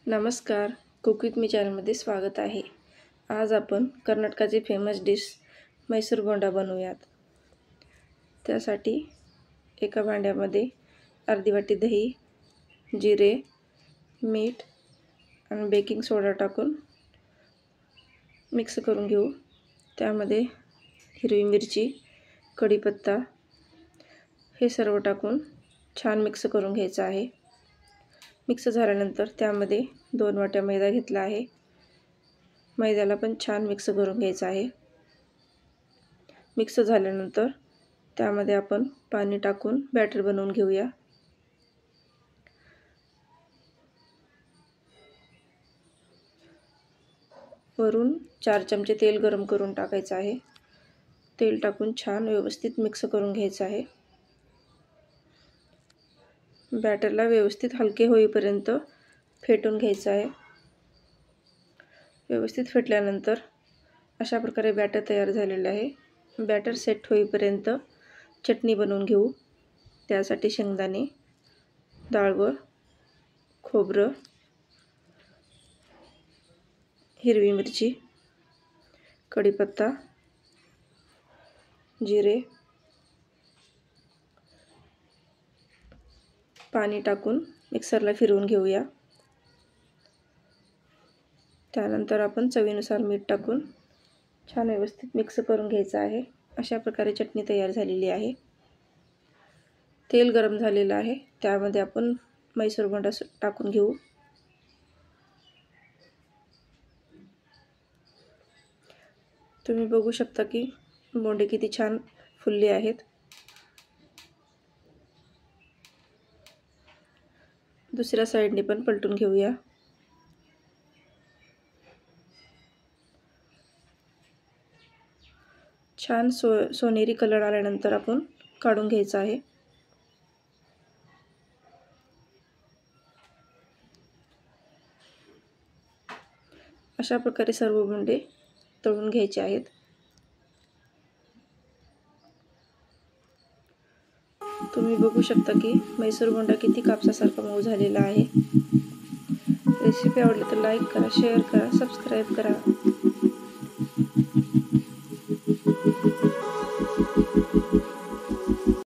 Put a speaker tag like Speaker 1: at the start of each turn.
Speaker 1: नमस्कार, cook with me चॅनलमध्ये स्वागत आहे. आज आपण कर्नाटकाची फेमस डिश मैसूर गोंडा बनवूयात. त्यासाठी एका भांड्यामध्ये अर्धी वाटी दही, जिरे, मीठ आणि बेकिंग सोडा टाकून मिक्स करून घेऊ. त्यामध्ये हिरवी मिरची, कढीपत्ता हे सर्व टाकून छान मिक्स करून घ्यायचं आहे. मिक्स झाल्यानंतर त्यामध्ये 2 वाट्या मैदा घेतला आहे. मैद्याला पण छान मिक्स करून घ्यायचं आहे. मिक्स झाल्यानंतर त्यामध्ये आपण पाणी टाकून बॅटर बनवून घेऊया. वरून 4 चमचे तेल गरम करून टाकायचं आहे. तेल टाकून छान व्यवस्थित मिक्स करून घ्यायचं आहे. बॅटरला व्यवस्थित हलके होईपर्यंत फेटून घ्यायचं आहे. व्यवस्थित फेटल्यानंतर अशा प्रकारे बॅटर तयार झालेलं आहे. बॅटर सेट होईपर्यंत चटणी बनवून घेऊ. त्यासाठी शेंगदाणे, डाळवं, खोबरं, हिरवी मिरची, कढीपत्ता, जिरे, पाणी टाकून मिक्सरला फिरवून घेऊया. त्यानंतर आपण चवीनुसार मीठ टाकून छान व्यवस्थित मिक्स करून घ्यायचं आहे. अशा प्रकारे चटणी तयार झालेली आहे. तेल गरम झालेलं आहे. त्यामध्ये आपण मैसूर गोंडा टाकून घेऊ. तुम्ही बघू शकता की बोंडे किती छान फुलले आहेत. दुसऱ्या साईडने पण पलटून घेऊया. छान सोनेरी कलर आल्यानंतर आपण काढून घ्यायचा आहे. अशा प्रकारे सर्व बोंडे तळून घ्यायचे आहेत. तुम्ही बघू शकता की मैसूर गोंडा किती कापसासारखा मऊ झालेला आहे. रेसिपी आवडली तर लाईक करा, शेअर करा, सबस्क्राईब करा.